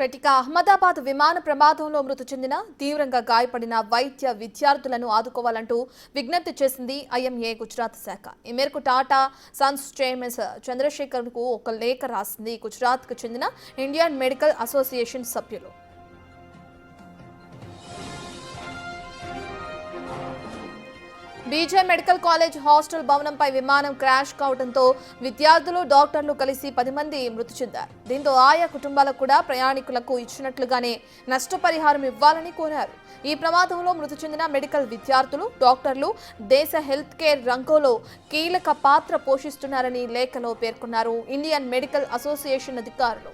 ఇక అహ్మదాబాద్ విమాన ప్రమాదంలో మృతి చెందిన తీవ్రంగా గాయపడిన వైద్య విద్యార్థులను ఆదుకోవాలంటూ విజ్ఞప్తి చేసింది ఐఎంఏ గుజరాత్ శాఖ. ఈ మేరకు టాటా సన్స్ చైర్మన్ చంద్రశేఖర్కు ఒక లేఖ రాసింది గుజరాత్కు చెందిన ఇండియన్ మెడికల్ అసోసియేషన్ సభ్యులు. బీజే మెడికల్ కాలేజ్ హాస్టల్ భవనంపై విమానం క్రాష్ కావడంతో విద్యార్థులు డాక్టర్లు కలిసి 10 మంది మృతి చెందారు. దీంతో ఆయా కుటుంబాలకు కూడా ప్రయాణికులకు ఇచ్చినట్లుగానే నష్టపరిహారం ఇవ్వాలని కోరారు. ఈ ప్రమాదంలో మృతి చెందిన మెడికల్ విద్యార్థులు డాక్టర్లు దేశ హెల్త్ కేర్ రంగంలో కీలక పాత్ర పోషిస్తున్నారని లేఖలో పేర్కొన్నారు ఇండియన్ మెడికల్ అసోసియేషన్ అధికారులు.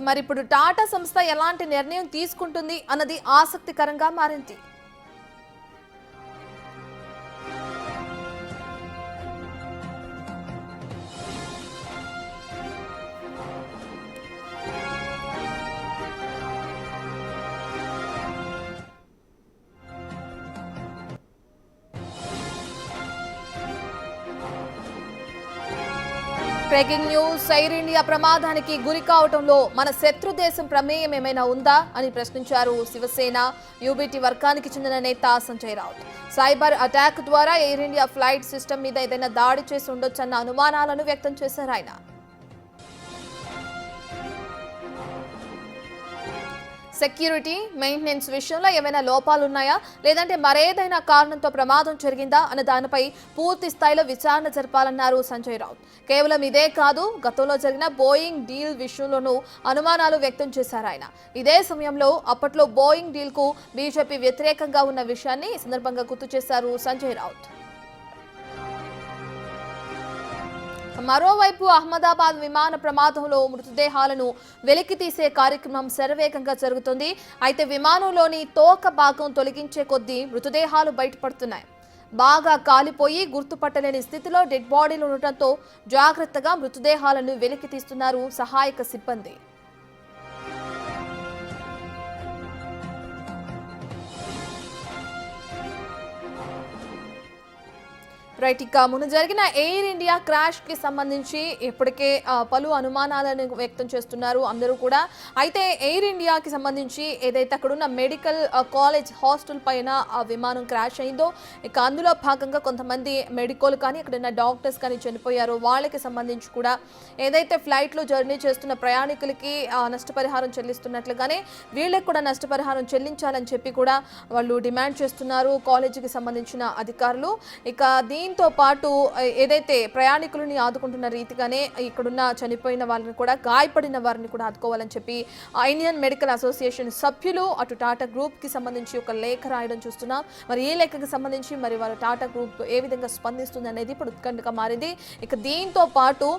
మరి ఇప్పుడు టాటా సంస్థ ఎలాంటి నిర్ణయం తీసుకుంటుంది అన్నది ఆసక్తికరంగా మారింది. Breaking news. ఎయిర్ ఇండియా ప్రమాదానికి గురి కావడంలో మన శత్రు దేశం ప్రమేయం ఏమైనా ఉందా అని ప్రశ్నించారు శివసేన యూబీటీ వర్గానికి చెందిన నేత సంజయ్ రావుత్. సైబర్ అటాక్ ద్వారా ఎయిర్ ఇండియా ఫ్లైట్ సిస్టమ్ మీద ఏదైనా దాడి చేసి ఉండొచ్చన్న అనుమానాలను వ్యక్తం చేశారు ఆయన. సెక్యూరిటీ మెయింటెనెన్స్ విషయంలో ఏమైనా లోపాలున్నాయా లేదంటే మరేదైనా కారణంతో ప్రమాదం జరిగిందా అన్న దానిపై పూర్తి స్థాయిలో విచారణ జరపాలన్నారు సంజయ్ రావుత్. కేవలం ఇదే కాదు, గతంలో జరిగిన బోయింగ్ డీల్ విషయంలోనూ అనుమానాలు వ్యక్తం చేశారు ఆయన. ఇదే సమయంలో అప్పట్లో బోయింగ్ డీల్ కు బీజేపీ వ్యతిరేకంగా ఉన్న విషయాన్ని ఈ సందర్భంగా గుర్తు చేశారు సంజయ్ రావుత్. మరోవైపు అహ్మదాబాద్ విమాన ప్రమాదంలో మృతదేహాలను వెలికి తీసే కార్యక్రమం శరవేగంగా జరుగుతుంది. అయితే విమానంలోని తోక భాగం తొలగించే కొద్దీ మృతదేహాలు బయటపడుతున్నాయి. బాగా కాలిపోయి గుర్తుపట్టలేని స్థితిలో డెడ్ బాడీలు ఉండటంతో జాగ్రత్తగా మృతదేహాలను వెలికి తీస్తున్నారు సహాయక సిబ్బంది. ఇక మొన్న జరిగిన ఎయిర్ ఇండియా క్రాష్ కి సంబంధించి ఇప్పటికే పలు అనుమానాలను వ్యక్తం చేస్తున్నారు అందరూ కూడా. అయితే ఎయిర్ ఇండియాకి సంబంధించి ఏదైతే అక్కడున్న మెడికల్ కాలేజ్ హాస్టల్ పైన ఆ విమానం క్రాష్ అయిందో, ఇక అందులో భాగంగా కొంతమంది మెడికల్ కానీ అక్కడున్న డాక్టర్స్ కానీ చనిపోయారు. వాళ్ళకి సంబంధించి కూడా ఏదైతే ఫ్లైట్లో జర్నీ చేస్తున్న ప్రయాణికులకి నష్టపరిహారం చెల్లిస్తున్నట్లుగానే వీళ్ళకి కూడా నష్టపరిహారం చెల్లించాలని చెప్పి కూడా వాళ్ళు డిమాండ్ చేస్తున్నారు కాలేజీకి సంబంధించిన అధికారులు. ఇక దీంతో పాటు ఏదైతే ప్రయాణికులని ఆదుకుంటున్న రీతిగానే ఇక్కడున్న చనిపోయిన వాళ్ళని కూడా గాయపడిన వారిని కూడా ఆదుకోవాలని చెప్పి ఇండియన్ మెడికల్ అసోసియేషన్ సభ్యులు అటు టాటా గ్రూప్ కి సంబంధించి ఒక లేఖ రాయడం చూస్తున్నాం. మరి ఈ లేఖకి సంబంధించి మరి వాళ్ళ టాటా గ్రూప్ ఏ విధంగా స్పందిస్తుంది అనేది ఇప్పుడు ఉత్కంఠగా మారింది. ఇక దీంతో పాటు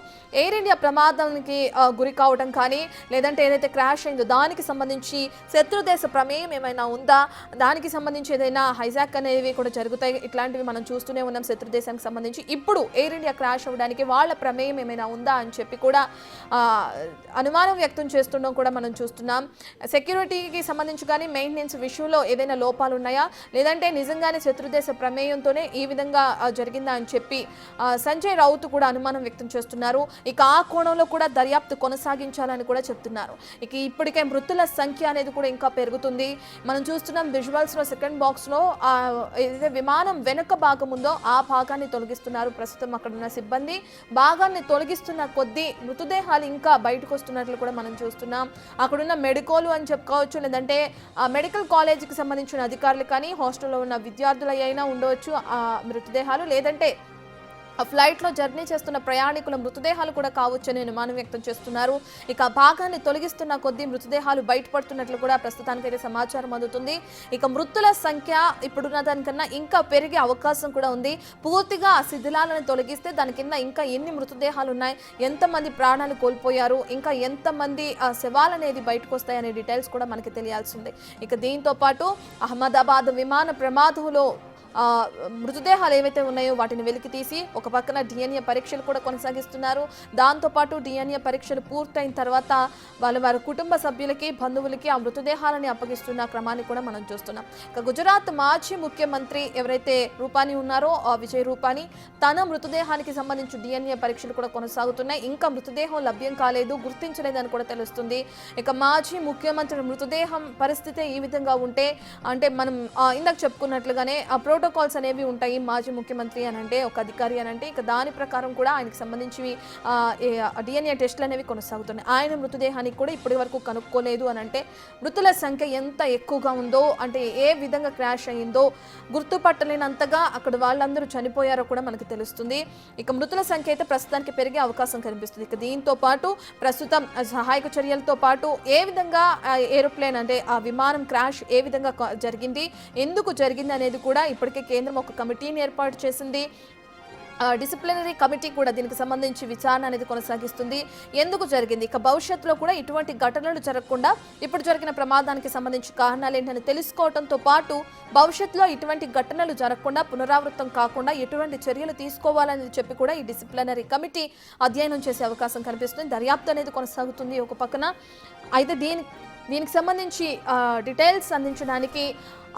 ఎయిర్ ఇండియా ప్రమాదానికి గురి కావడం కానీ లేదంటే ఏదైతే క్రాష్ అయిందో దానికి సంబంధించి శత్రు దేశ ప్రమేయం ఏమైనా ఉందా, దానికి సంబంధించి ఏదైనా హైజాక్ అనేవి కూడా జరుగుతాయి. ఇట్లాంటివి మనం చూస్తూనే ఉన్నాం శత్రు దేశానికి సంబంధించి. ఇప్పుడు ఎయిర్ ఇండియా క్రాష్ అవ్వడానికి వాళ్ళ ప్రమేయం ఏమైనా ఉందా అని చెప్పి కూడా అనుమానం వ్యక్తం చేస్తుండడం కూడా మనం చూస్తున్నాం. సెక్యూరిటీకి సంబంధించి కానీ మెయింటెనెన్స్ విషయంలో ఏదైనా లోపాలు ఉన్నాయా లేదంటే నిజంగానే శత్రుదేశ ప్రమేయంతోనే ఈ విధంగా జరిగిందా అని చెప్పి సంజయ్ రౌత్ కూడా అనుమానం వ్యక్తం చేస్తున్నారు. ఇక ఆ కోణంలో కూడా దర్యాప్తు కొనసాగించాలని కూడా చెప్తున్నారు. ఇక ఇప్పటికే మృతుల సంఖ్య అనేది కూడా ఇంకా పెరుగుతుంది. మనం చూస్తున్నాం విజువల్స్ లో సెకండ్ బాక్స్ లో ఏదైతే విమానం వెనుక భాగం ఉందో ఆ భాగాన్ని తొలగిస్తున్నారు. ప్రస్తుతం అక్కడ ఉన్న సిబ్బంది భాగాన్ని తొలగిస్తున్న కొద్దీ మృతదేహాలు ఇంకా బయటకు వస్తున్నట్లు కూడా మనం చూస్తున్నాం. అక్కడున్న మెడికోలు అని చెప్పుకోవచ్చు, లేదంటే మెడికల్ కాలేజీకి సంబంధించిన అధికారులు కానీ హాస్టల్లో ఉన్న విద్యార్థులు అయినా ఉండవచ్చు ఆ మృతదేహాలు, లేదంటే ఆ ఫ్లైట్లో జర్నీ చేస్తున్న ప్రయాణికుల మృతదేహాలు కూడా కావచ్చని అనుమానం వ్యక్తం చేస్తున్నారు. ఇక భాగాన్ని తొలగిస్తున్న కొద్దీ మృతదేహాలు బయటపడుతున్నట్లు కూడా ప్రస్తుతానికైతే సమాచారం అందుతుంది. ఇక మృతుల సంఖ్య ఇప్పుడున్న దానికన్నా ఇంకా పెరిగే అవకాశం కూడా ఉంది. పూర్తిగా ఆ శిథిలాలను తొలగిస్తే దాని కింద ఇంకా ఎన్ని మృతదేహాలు ఉన్నాయి, ఎంతమంది ప్రాణాలు కోల్పోయారు, ఇంకా ఎంతమంది శవాలు అనేది బయటకు వస్తాయనే డీటెయిల్స్ కూడా మనకి తెలియాల్సి ఉంది. ఇక దీంతో పాటు అహ్మదాబాద్ విమాన ప్రమాదంలో మృతదేహాలు ఏవైతే ఉన్నాయో వాటిని వెలికి తీసి ఒక పక్కన డిఎన్ఏ పరీక్షలు కూడా కొనసాగిస్తున్నారు. దాంతోపాటు డిఎన్ఏ పరీక్షలు పూర్తయిన తర్వాత వారి కుటుంబ సభ్యులకి బంధువులకి ఆ మృతదేహాలని అప్పగిస్తున్న క్రమాన్ని కూడా మనం చూస్తున్నాం. ఇక గుజరాత్ మాజీ ముఖ్యమంత్రి ఎవరైతే రూపానీ ఉన్నారో విజయ్ రూపానీ తన మృతదేహానికి సంబంధించి డిఎన్ఏ పరీక్షలు కూడా కొనసాగుతున్నాయి. ఇంకా మృతదేహం లభ్యం కాలేదు, గుర్తించలేదని కూడా తెలుస్తుంది. ఇక మాజీ ముఖ్యమంత్రి మృతదేహం పరిస్థితి ఈ విధంగా ఉంటే అంటే మనం ఇందాక చెప్పుకున్నట్లుగానే ఆ ప్రోటోకాల్స్ అనేవి ఉంటాయి. మాజీ ముఖ్యమంత్రి అని అంటే ఒక అధికారి అని అంటే ఇక దాని ప్రకారం కూడా ఆయనకి సంబంధించి డిఎన్ఏ టెస్టులు అనేవి కొనసాగుతున్నాయి. ఆయన మృతదేహానికి కూడా ఇప్పటి వరకు కనుక్కోలేదు అని అంటే మృతుల సంఖ్య ఎంత ఎక్కువగా ఉందో అంటే ఏ విధంగా క్రాష్ అయ్యిందో గుర్తుపట్టలేనంతగా అక్కడ వాళ్ళందరూ చనిపోయారో కూడా మనకు తెలుస్తుంది. ఇక మృతుల సంఖ్య అయితే ప్రస్తుతానికి పెరిగే అవకాశం కనిపిస్తుంది. ఇక దీంతో పాటు ప్రస్తుతం సహాయక చర్యలతో పాటు ఏ విధంగా ఏరోప్లేన్ అంటే ఆ విమానం క్రాష్ ఏ విధంగా జరిగింది, ఎందుకు జరిగింది అనేది కూడా ఇప్పటికే కేంద్రం ఒక కమిటీని ఏర్పాటు చేసింది. డిసిప్లినరీ కమిటీ కూడా దీనికి సంబంధించి విచారణ అనేది కొనసాగిస్తుంది. ఎందుకు జరిగింది, ఇక భవిష్యత్తులో కూడా ఇటువంటి ఘటనలు జరగకుండా ఇప్పుడు జరిగిన ప్రమాదానికి సంబంధించి కారణాలు ఏంటని తెలుసుకోవడంతో పాటు భవిష్యత్తులో ఇటువంటి ఘటనలు జరగకుండా పునరావృతం కాకుండా ఎటువంటి చర్యలు తీసుకోవాలని చెప్పి కూడా ఈ డిసిప్లినరీ కమిటీ అధ్యయనం చేసే అవకాశం కనిపిస్తుంది. దర్యాప్తు అనేది కొనసాగుతుంది ఒక పక్కన. అయితే దీనికి సంబంధించి డీటెయిల్స్ అందించడానికి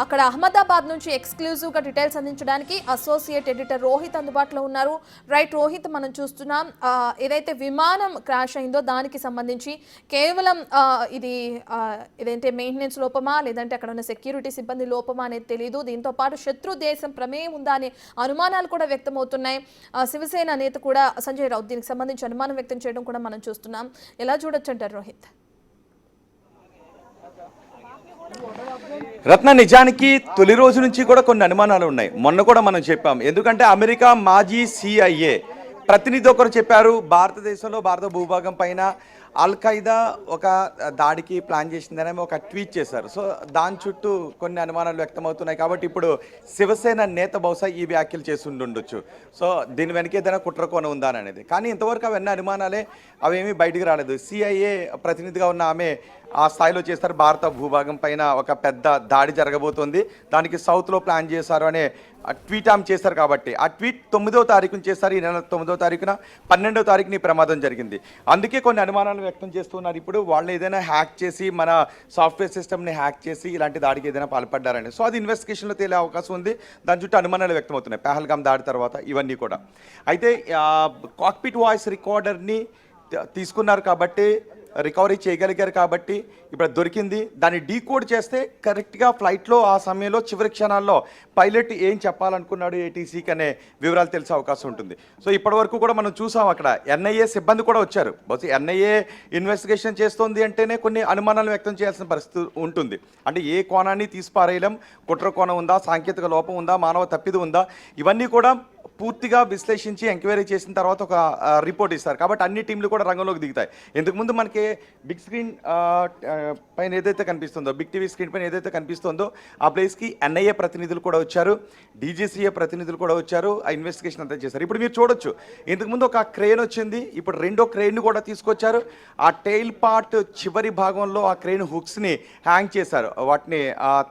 అక్కడ అహ్మదాబాద్ నుంచి ఎక్స్క్లూజివ్గా డీటెయిల్స్ అందించడానికి అసోసియేట్ ఎడిటర్ రోహిత్ అందుబాటులో ఉన్నారు. రైట్ రోహిత్, మనం చూస్తున్నాం ఏదైతే విమానం క్రాష్ అయిందో దానికి సంబంధించి కేవలం ఇదేంటే మెయింటెనెన్స్ లోపమా లేదంటే అక్కడ ఉన్న సెక్యూరిటీ సిబ్బంది లోపమా అనేది తెలియదు. దీంతో పాటు శత్రు దేశం ప్రమేయం ఉందా అనే అనుమానాలు కూడా వ్యక్తమవుతున్నాయి. శివసేన నేత కూడా సంజయ్ రావుత్ దీనికి సంబంధించి అనుమానం వ్యక్తం చేయడం కూడా మనం చూస్తున్నాం. ఎలా చూడొచ్చు అంటారు రోహిత్? రత్న, నిజానికి తొలి రోజు నుంచి కూడా కొన్ని అనుమానాలు ఉన్నాయి. మొన్న కూడా మనం చెప్పాం. ఎందుకంటే అమెరికా మాజీ CIA ప్రతినిధి ఒకరు చెప్పారు, భారతదేశంలో భారత భూభాగం పైన అల్-ఖైదా ఒక దాడికి ప్లాన్ చేసిందని ఒక ట్వీట్ చేశారు. సో దాని చుట్టూ కొన్ని అనుమానాలు వ్యక్తమవుతున్నాయి. కాబట్టి ఇప్పుడు శివసేన నేత బహుశా ఈ వ్యాఖ్యలు చేసి ఉండొచ్చు. సో దీని వెనక ఏదైనా కుట్రకోణం ఉందా అనేది. కానీ ఇంతవరకు అవన్నీ అనుమానాలే, అవేమీ బయటికి రాలేదు. CIA ప్రతినిధిగా ఉన్న ఆమె ఆ స్థాయిలో చేస్తారు. భారత భూభాగం పైన ఒక పెద్ద దాడి జరగబోతోంది, దానికి సౌత్లో ప్లాన్ చేశారు అనే ట్వీట్ ఆమె చేశారు. కాబట్టి ఆ ట్వీట్ 9వ తారీఖున చేశారు. ఈ నెల 9వ తారీఖున 12వ తారీఖున ఈ ప్రమాదం జరిగింది. అందుకే కొన్ని అనుమానాలు వ్యక్తం చేస్తున్నారు. ఇప్పుడు వాళ్ళు ఏదైనా హ్యాక్ చేసి మన సాఫ్ట్వేర్ సిస్టమ్ని హ్యాక్ చేసి ఇలాంటి దాడికి ఏదైనా పాల్పడ్డారని. సో అది ఇన్వెస్టిగేషన్లో తేలే అవకాశం ఉంది. దాని చుట్టూ అనుమానాలు వ్యక్తమవుతున్నాయి పహల్గామ్ దాడి తర్వాత ఇవన్నీ కూడా. అయితే కాక్పిట్ వాయిస్ రికార్డర్ని తీసుకున్నారు కాబట్టి, రికవరీ చేయగలిగారు కాబట్టి ఇప్పుడు దొరికింది. దాన్ని డీకోడ్ చేస్తే కరెక్ట్గా ఫ్లైట్లో ఆ సమయంలో చివరి క్షణాల్లో పైలట్ ఏం చెప్పాలనుకున్నాడు ATCకి అనే వివరాలు తెలిసే అవకాశం ఉంటుంది. సో ఇప్పటివరకు కూడా మనం చూసాం అక్కడ NIA సిబ్బంది కూడా వచ్చారు. బహుశా NIA ఇన్వెస్టిగేషన్ చేస్తోంది అంటేనే కొన్ని అనుమానాలు వ్యక్తం చేయాల్సిన పరిస్థితి ఉంటుంది. అంటే ఏ కోణాన్ని తీసి పారేయలేం, కుట్ర కోణం ఉందా, సాంకేతిక లోపం ఉందా, మానవ తప్పిదం ఉందా, ఇవన్నీ కూడా పూర్తిగా విశ్లేషించి ఎంక్వైరీ చేసిన తర్వాత ఒక రిపోర్ట్ ఇస్తారు. కాబట్టి అన్ని టీంలు కూడా రంగంలోకి దిగుతాయి. ఇంతకుముందు మనకి బిగ్ స్క్రీన్ పైన ఏదైతే కనిపిస్తుందో, బిగ్ టీవీ స్క్రీన్ పైన ఏదైతే కనిపిస్తుందో ఆ ప్లేస్కి NIA ప్రతినిధులు కూడా వచ్చారు, DGCA ప్రతినిధులు కూడా వచ్చారు, ఆ ఇన్వెస్టిగేషన్ అంతా చేశారు. ఇప్పుడు మీరు చూడొచ్చు, ఇంతకుముందు ఒక క్రేన్ వచ్చింది, ఇప్పుడు రెండో క్రేన్ను కూడా తీసుకొచ్చారు. ఆ టెయిల్ పార్ట్ చివరి భాగంలో ఆ క్రేన్ హుక్స్ని హ్యాంగ్ చేశారు, వాటిని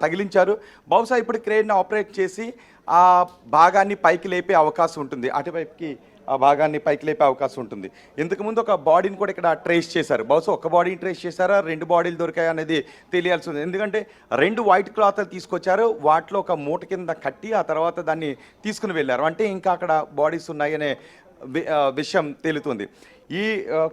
తగిలించారు. బహుశా ఇప్పుడు క్రేన్ ఆపరేట్ చేసి ఆ భాగాన్ని పైకి లేపే అవకాశం ఉంటుంది, అటువైపుకి ఆ భాగాన్ని పైకి లేపే అవకాశం ఉంటుంది. ఇంతకుముందు ఒక బాడీని కూడా ఇక్కడ ట్రేస్ చేశారు. బహుశా ఒక బాడీని ట్రేస్ చేశారా, 2 బాడీలు దొరికాయి అనేది తెలియాల్సి ఉంది. ఎందుకంటే 2 వైట్ క్లాత్లు తీసుకొచ్చారు, వాటిలో ఒక మూట కింద కట్టి ఆ తర్వాత దాన్ని తీసుకుని వెళ్ళారు. అంటే ఇంకా అక్కడ బాడీస్ ఉన్నాయనే విషయం తేలుతుంది. ఈ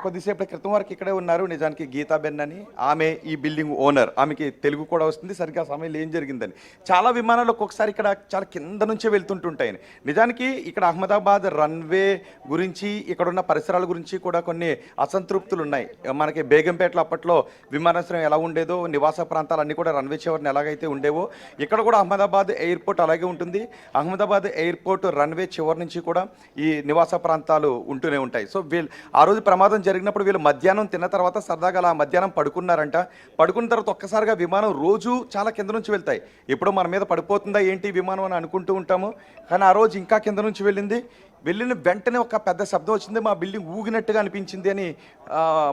కొద్దిసేపటి క్రితం వరకు ఇక్కడే ఉన్నారు నిజానికి గీతాబెన్ అని, ఆమె ఈ బిల్డింగ్ ఓనర్. ఆమెకి తెలుగు కూడా వస్తుంది, సరిగ్గా సమయంలో ఏం జరిగిందని. చాలా విమానాలు ఒక్కొక్కసారి ఇక్కడ చాలా కింద నుంచే వెళ్తుంటుంటాయని. నిజానికి ఇక్కడ అహ్మదాబాద్ రన్వే గురించి, ఇక్కడున్న పరిసరాల గురించి కూడా కొన్ని అసంతృప్తులు ఉన్నాయి. మనకి బేగంపేటలో అప్పట్లో విమానాశ్రయం ఎలా ఉండేదో, నివాస ప్రాంతాలన్నీ కూడా రన్వే చివరిని ఎలాగైతే ఉండేవో, ఇక్కడ కూడా అహ్మదాబాద్ ఎయిర్పోర్ట్ అలాగే ఉంటుంది. అహ్మదాబాద్ ఎయిర్పోర్ట్ రన్వే చివరి నుంచి కూడా ఈ నివాస ప్రాంతాలు ఉంటూనే ఉంటాయి. సో ఆ రోజు ప్రమాదం జరిగినప్పుడు వీళ్ళు మధ్యాహ్నం తిన్న తర్వాత సరదాగా అలా మధ్యాహ్నం పడుకున్నారంట. పడుకున్న తర్వాత ఒక్కసారిగా విమానం రోజు చాలా కింద నుంచి వెళ్తాయి. ఎప్పుడో మన మీద పడిపోతుందా ఏంటి విమానం అని అనుకుంటూ ఉంటాము. కానీ ఆ రోజు ఇంకా కింద నుంచి వెళ్ళిన వెంటనే ఒక పెద్ద శబ్దం వచ్చింది, మా బిల్డింగ్ ఊగినట్టుగా అనిపించింది అని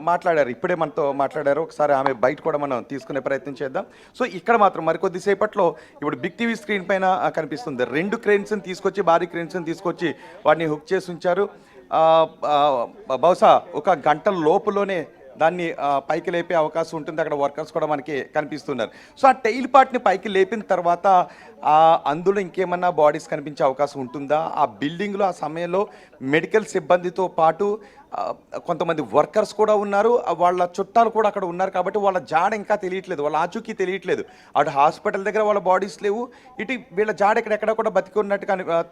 మాట్లాడారు. ఇప్పుడే మనతో మాట్లాడారు. ఒకసారి ఆమె బయట కూడా మనం తీసుకునే ప్రయత్నం చేద్దాం. సో ఇక్కడ మాత్రం మరికొద్దిసేపట్లో ఇప్పుడు బిగ్ టీవీ స్క్రీన్ పైన కనిపిస్తుంది 2 క్రేన్స్ని తీసుకొచ్చి, భారీ క్రేన్స్ని తీసుకొచ్చి వాటిని హుక్ చేసి ఉంచారు. బహుశా ఒక గంట లోపులోనే దాన్ని పైకి లేపే అవకాశం ఉంటుంది. అక్కడ వర్కర్స్ కూడా మనకి కనిపిస్తున్నారు. సో ఆ టైల్ పార్ట్ని పైకి లేపిన తర్వాత అందులో ఇంకేమన్నా బాడీస్ కనిపించే అవకాశం ఉంటుందా? ఆ బిల్డింగ్లో ఆ సమయంలో మెడికల్ సిబ్బందితో పాటు కొంతమంది వర్కర్స్ కూడా ఉన్నారు, వాళ్ళ చుట్టాలు కూడా అక్కడ ఉన్నారు. కాబట్టి వాళ్ళ జాడ ఇంకా తెలియట్లేదు, వాళ్ళ ఆచూకీ తెలియట్లేదు. అటు హాస్పిటల్ దగ్గర వాళ్ళ బాడీస్ లేవు, ఇటు వీళ్ళ జాడ ఎక్కడెక్కడ కూడా బతికి ఉన్నట్టు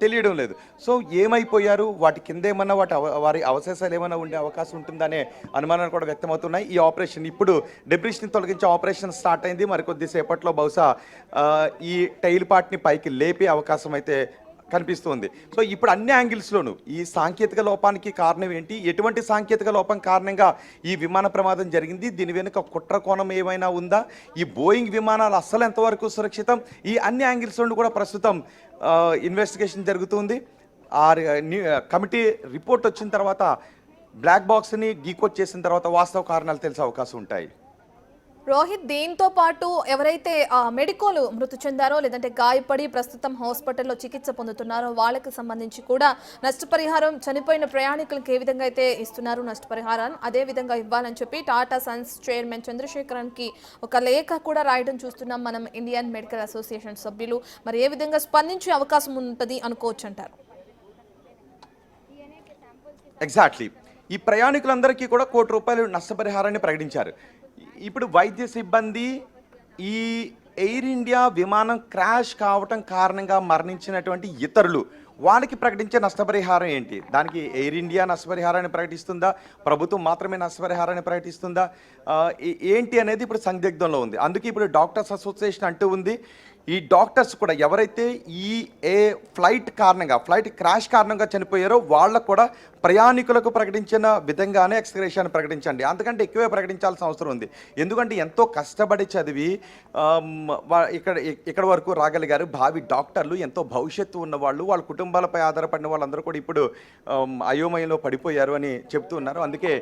తెలియడం లేదు. సో ఏమైపోయారు, వాటి కింద ఏమన్నా వారి అవశేషాలు ఏమైనా ఉండే అవకాశం ఉంటుందనే అనుమానాలు కూడా వ్యక్తమవుతున్నాయి. ఈ ఆపరేషన్ ఇప్పుడు డెబ్రిస్ని తొలగించే ఆపరేషన్ స్టార్ట్ అయింది. మరికొద్దిసేపట్లో బహుశా ఈ టైల్ పార్ట్ని పైకి లేపే అవకాశం అయితే కనిపిస్తుంది. సో ఇప్పుడు అన్ని యాంగిల్స్లోనూ ఈ సాంకేతిక లోపానికి కారణం ఏంటి, ఎటువంటి సాంకేతిక లోపం కారణంగా ఈ విమాన ప్రమాదం జరిగింది, దీని వెనుక కుట్ర కోణం ఏమైనా ఉందా, ఈ బోయింగ్ విమానాలు అస్సలు ఎంతవరకు సురక్షితం, ఈ అన్ని యాంగిల్స్లోనూ కూడా ప్రస్తుతం ఇన్వెస్టిగేషన్ జరుగుతుంది. ఆ కమిటీ రిపోర్ట్ వచ్చిన తర్వాత బ్లాక్ బాక్స్ని డీకోడ్ చేసిన తర్వాత వాస్తవ కారణాలు తెలిసే అవకాశం ఉంటాయి. రోహిత్, దీంతో పాటు ఎవరైతే మెడికోలు మృతి చెందారో లేదంటే గాయపడి ప్రస్తుతం హాస్పిటల్లో చికిత్స పొందుతున్నారో వాళ్ళకి సంబంధించి కూడా నష్టపరిహారం చనిపోయిన ప్రయాణికులకు ఏ విధంగా అయితే ఇస్తున్నారు నష్టపరిహారం అదే విధంగా ఇవ్వాలని చెప్పి టాటా సన్స్ చైర్మన్ చంద్రశేఖరన్కి ఒక లేఖ కూడా రాయడం చూస్తున్నాం మనం. ఇండియన్ మెడికల్ అసోసియేషన్ సభ్యులు మరి ఏ విధంగా స్పందించే అవకాశం ఉంటుంది అనుకోవచ్చు అంటారు? ఎగ్జాక్ట్లీ, ఈ ప్రయాణికులందరికీ కూడా ₹1 కోటి నష్టపరిహారాన్ని ప్రకటించారు. ఇప్పుడు వైద్య సిబ్బంది ఈ ఎయిర్ ఇండియా విమానం క్రాష్ కావటం కారణంగా మరణించినటువంటి ఇతరులు వాళ్ళకి ప్రకటించే నష్టపరిహారం ఏంటి, దానికి ఎయిర్ ఇండియా నష్టపరిహారాన్ని ప్రకటిస్తుందా, ప్రభుత్వం మాత్రమే నష్టపరిహారాన్ని ప్రకటిస్తుందా, ఏంటి అనేది ఇప్పుడు సందిగ్ధంలో ఉంది. అందుకే ఇప్పుడు డాక్టర్స్ అసోసియేషన్ అంటూ ఉంది, ఈ డాక్టర్స్ కూడా ఎవరైతే ఈ ఫ్లైట్ క్రాష్ కారణంగా చనిపోయారో వాళ్ళకు కూడా ప్రయాణికులకు ప్రకటించిన విధంగానే ఎక్స్గ్రేషియాని ప్రకటించండి, అంతకంటే ఎక్కువే ప్రకటించాల్సిన అవసరం ఉంది. ఎందుకంటే ఎంతో కష్టపడి చదివి ఇక్కడ వరకు రాగలిగారు భావి డాక్టర్లు, ఎంతో భవిష్యత్తు ఉన్నవాళ్ళు, వాళ్ళ కుటుంబాలపై ఆధారపడిన వాళ్ళందరూ కూడా ఇప్పుడు అయోమయంలో పడిపోయారు అని చెప్తూ ఉన్నారు. అందుకే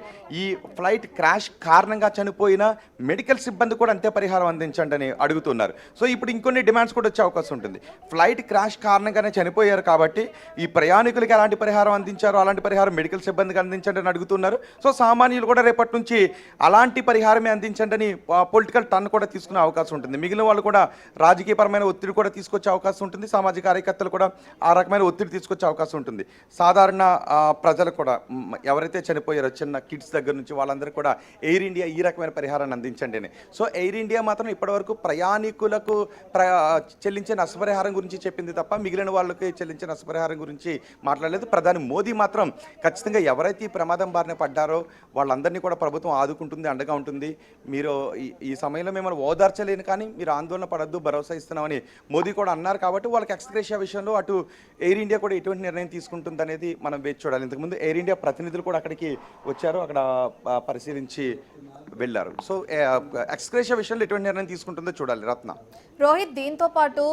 ఈ ఫ్లైట్ క్రాష్ కారణంగా చనిపోయిన మెడికల్ సిబ్బంది కూడా అంతే పరిహారం అందించండి అని అడుగుతున్నారు. సో ఇప్పుడు ఇంకొన్ని డిమాండ్స్ కూడా వచ్చే అవకాశం ఉంటుంది. ఫ్లైట్ క్రాష్ కారణంగానే చనిపోయారు కాబట్టి ఈ ప్రయాణికులకి ఎలాంటి పరిహారం అందించారో అలాంటి పరిహారం మెడికల్ సిబ్బందికి అందించండి అని అడుగుతున్నారు. సో సామాన్యులు కూడా రేపటి నుంచి అలాంటి పరిహారమే అందించండి అని పొలిటికల్ టర్న్ కూడా తీసుకునే అవకాశం ఉంటుంది. మిగిలిన వాళ్ళు కూడా రాజకీయపరమైన ఒత్తిడి కూడా తీసుకొచ్చే అవకాశం ఉంటుంది. సామాజిక కార్యకర్తలు కూడా ఆ రకమైన ఒత్తిడి తీసుకొచ్చే అవకాశం ఉంటుంది. సాధారణ ప్రజలు కూడా ఎవరైతే చనిపోయారో చిన్న కిడ్స్ దగ్గర నుంచి వాళ్ళందరూ కూడా ఎయిర్ ఇండియా ఈ రకమైన పరిహారాన్ని అందించండి అని. సో ఎయిర్ ఇండియా మాత్రం ఇప్పటివరకు ప్రయాణికులకు చెల్లించే నష్టపరిహారం గురించి చెప్పింది తప్ప మిగిలిన వాళ్ళకి చెల్లించే నష్టపరిహారం గురించి మాట్లాడలేదు. ప్రధాని మోదీ మాత్రం ఖచ్చితంగా ఎవరైతే ఈ ప్రమాదం బారిన పడ్డారో వాళ్ళందరినీ కూడా ప్రభుత్వం ఆదుకుంటుంది, అండగా ఉంటుంది. మీరు ఈ సమయంలో మిమ్మల్ని ఓదార్చలేను కానీ మీరు ఆందోళన పడద్దు, భరోసా ఇస్తున్నామని మోదీ కూడా అన్నారు. కాబట్టి వాళ్ళకి ఎక్స్గ్రేషియా విషయంలో అటు ఎయిర్ ఇండియా కూడా ఎటువంటి నిర్ణయం తీసుకుంటుంది అనేది మనం వేచి చూడాలి. ఇంతకుముందు ఎయిర్ ఇండియా ప్రతినిధులు కూడా అక్కడికి వచ్చారు, అక్కడ పరిశీలించి వెళ్ళారు. సో ఎక్స్గ్రేషియా విషయంలో ఎటువంటి నిర్ణయం తీసుకుంటుందో చూడాలి. రత్న, రోహిత్, దీంతో పాటు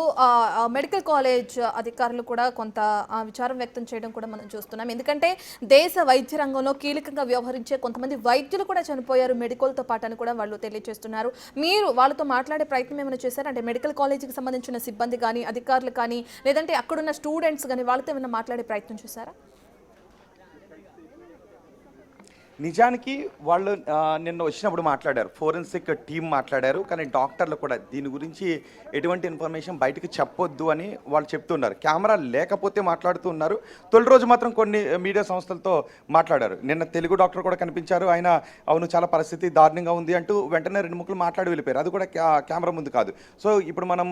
మెడికల్ కాలేజ్ అధికారులు కూడా కొంత విచారం వ్యక్తం చేయడం కూడా మనం చూస్తున్నాం. ఎందుకంటే దేశ వైద్య రంగంలో కీలకంగా వ్యవహరించే కొంతమంది వైద్యులు కూడా చనిపోయారు మెడికల్తో పాటు అని కూడా వాళ్ళు తెలియజేస్తున్నారు. మీరు వాళ్ళతో మాట్లాడే ప్రయత్నం ఏమైనా చేశారు? అంటే మెడికల్ కాలేజీకి సంబంధించిన సిబ్బంది కానీ అధికారులు కానీ లేదంటే అక్కడున్న స్టూడెంట్స్ కానీ వాళ్ళతో ఏమైనా మాట్లాడే ప్రయత్నం చేశారా? నిజానికి వాళ్ళు నిన్న వచ్చినప్పుడు మాట్లాడారు, ఫోరెన్సిక్ టీం మాట్లాడారు. కానీ డాక్టర్లు కూడా దీని గురించి ఎటువంటి ఇన్ఫర్మేషన్ బయటకు చెప్పొద్దు అని వాళ్ళు చెప్తున్నారు. కెమెరా లేకపోతే మాట్లాడుతూ ఉన్నారు. తొలి రోజు మాత్రం కొన్ని మీడియా సంస్థలతో మాట్లాడారు. నిన్న తెలుగు డాక్టర్ కూడా కనిపించారు. ఆయన అవును చాలా పరిస్థితి దారుణంగా ఉంది అంటూ వెంటనే 2 ముక్కలు మాట్లాడి వెళ్ళిపోయారు. అది కూడా కెమెరా ముందు కాదు. సో ఇప్పుడు మనం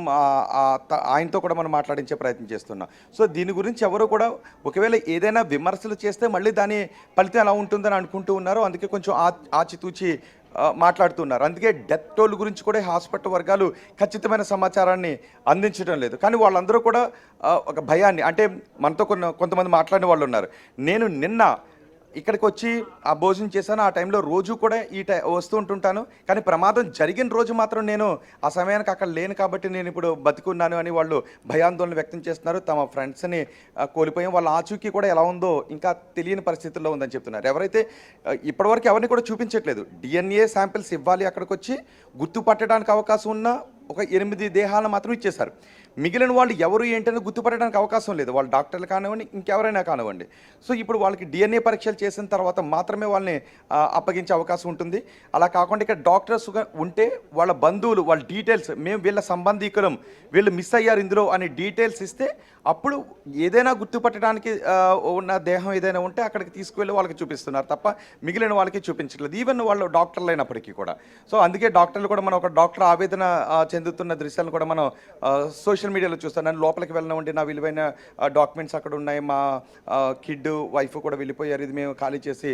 ఆయనతో కూడా మనం మాట్లాడించే ప్రయత్నం చేస్తున్నాం. సో దీని గురించి ఎవరు కూడా ఒకవేళ ఏదైనా విమర్శలు చేస్తే మళ్ళీ దాని ఫలితం ఎలా ఉంటుందని అనుకుంటూ ఉన్నారు. అందుకే కొంచెం ఆచితూచి మాట్లాడుతున్నారు. అందుకే డెత్ టోల్ గురించి కూడా హాస్పిటల్ వర్గాలు ఖచ్చితమైన సమాచారాన్ని అందించడం లేదు. కానీ వాళ్ళందరూ కూడా ఒక భయాన్ని, అంటే మనతో కొంతమంది మాట్లాడిన వాళ్ళు ఉన్నారు. నేను నిన్న ఇక్కడికి వచ్చి ఆ భోజనం చేశాను. ఆ టైంలో రోజు కూడా వస్తూ ఉంటుంటాను. కానీ ప్రమాదం జరిగిన రోజు మాత్రం నేను ఆ సమయానికి అక్కడ లేను కాబట్టి నేను ఇప్పుడు బతికున్నాను అని వాళ్ళు భయాందోళన వ్యక్తం చేస్తున్నారు. తమ ఫ్రెండ్స్ని కోల్పోయాం, వాళ్ళ ఆచూకీ కూడా ఎలా ఉందో ఇంకా తెలియని పరిస్థితుల్లో ఉందని చెప్తున్నారు. ఎవరైతే ఇప్పటివరకు ఎవరిని కూడా చూపించట్లేదు. డిఎన్ఏ శాంపిల్స్ ఇవ్వాలి, అక్కడికి వచ్చి గుర్తుపట్టడానికి అవకాశం ఉన్న ఒక 8 దేహాలను మాత్రం ఇచ్చేశారు. మిగిలిన వాళ్ళు ఎవరు ఏంటని గుర్తుపట్టడానికి అవకాశం లేదు. వాళ్ళు డాక్టర్లు కానివ్వండి, ఇంకెవరైనా కానివ్వండి. సో ఇప్పుడు వాళ్ళకి డిఎన్ఏ పరీక్షలు చేసిన తర్వాత మాత్రమే వాళ్ళని అప్పగించే అవకాశం ఉంటుంది. అలా కాకుండా ఇక్కడ డాక్టర్స్ ఉంటే వాళ్ళ బంధువులు, వాళ్ళ డీటెయిల్స్, మేము వీళ్ళ సంబంధీకులం, వీళ్ళు మిస్ అయ్యారు ఇందులో అని డీటెయిల్స్ ఇస్తే అప్పుడు ఏదైనా గుర్తుపట్టడానికి ఉన్న దేహం ఏదైనా ఉంటే అక్కడికి తీసుకువెళ్ళి వాళ్ళకి చూపిస్తున్నారు తప్ప మిగిలిన వాళ్ళకి చూపించట్లేదు, ఈవెన్ వాళ్ళు డాక్టర్లు అయినప్పటికీ కూడా. సో అందుకే డాక్టర్లు కూడా మనం ఒక డాక్టర్ ఆవేదన చెందుతున్న దృశ్యాలను కూడా మనం సోషల్ మీడియాలో చూస్తాను. నన్ను లోపలికి వెళ్ళినామంటే నా విలువైన డాక్యుమెంట్స్ అక్కడ ఉన్నాయి, మా కిడ్ వైఫ్ కూడా వెళ్ళిపోయారు, ఇది మేము ఖాళీ చేసి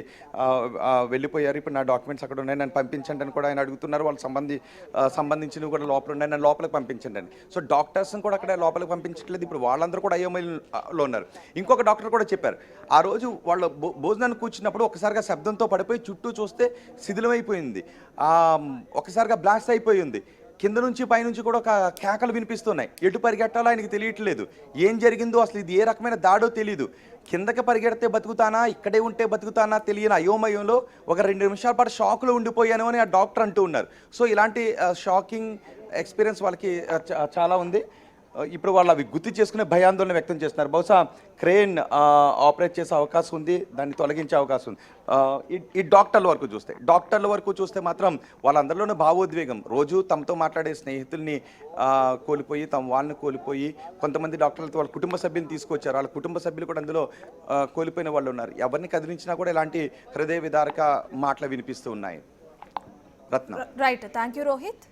వెళ్ళిపోయారు, ఇప్పుడు నా డాక్యుమెంట్స్ అక్కడ ఉన్నాయి, నన్ను పంపించండి అని కూడా ఆయన అడుగుతున్నారు. వాళ్ళ సంబంధించినవి కూడా లోపల ఉన్నాయి, నన్ను లోపలికి పంపించండి అని. సో డాక్టర్స్ని కూడా అక్కడ లోపలికి పంపించట్లేదు. ఇప్పుడు వాళ్ళందరూ కూడా అయోమయంలో ఉన్నారు. ఇంకొక డాక్టర్ కూడా చెప్పారు, ఆ రోజు వాళ్ళ భోజనాన్ని కూర్చున్నప్పుడు ఒకసారిగా శబ్దంతో పడిపోయి చుట్టూ చూస్తే శిథిలమైపోయింది, ఒకసారిగా బ్లాస్ట్ అయిపోయింది, కింద నుంచి పైనుంచి కూడా ఒక కేకలు వినిపిస్తున్నాయి, ఎటు పరిగెట్టాలో ఆయనకి తెలియట్లేదు, ఏం జరిగిందో అసలు ఇది ఏ రకమైన దాడో తెలియదు, కిందకి పరిగెడితే బతుకుతానా ఇక్కడే ఉంటే బతుకుతానా తెలియని అయోమయంలో ఒక 2 నిమిషాల పాటు షాక్లో ఉండిపోయాను అని ఆ డాక్టర్ అంటూ ఉన్నారు. సో ఇలాంటి షాకింగ్ ఎక్స్పీరియన్స్ వాళ్ళకి చాలా ఉంది. ఇప్పుడు వాళ్ళు అవి గుర్తు చేసుకునే భయాందోళన వ్యక్తం చేస్తున్నారు. బహుశా క్రేన్ ఆపరేట్ చేసే అవకాశం ఉంది, దాన్ని తొలగించే అవకాశం ఉంది. ఈ డాక్టర్ల వరకు చూస్తే మాత్రం వాళ్ళందరిలోనూ భావోద్వేగం. రోజు తమతో మాట్లాడే స్నేహితుల్ని కోల్పోయి, వాళ్ళని కోల్పోయి, కొంతమంది డాక్టర్లతో వాళ్ళ కుటుంబ సభ్యులు తీసుకొచ్చారు, వాళ్ళ కుటుంబ సభ్యులు కూడా అందులో కోల్పోయిన వాళ్ళు ఉన్నారు. ఎవరిని కదిలించినా కూడా ఇలాంటి హృదయ విదారక మాటలు వినిపిస్తూ ఉన్నాయి. Ratna. Right, thank you Rohit.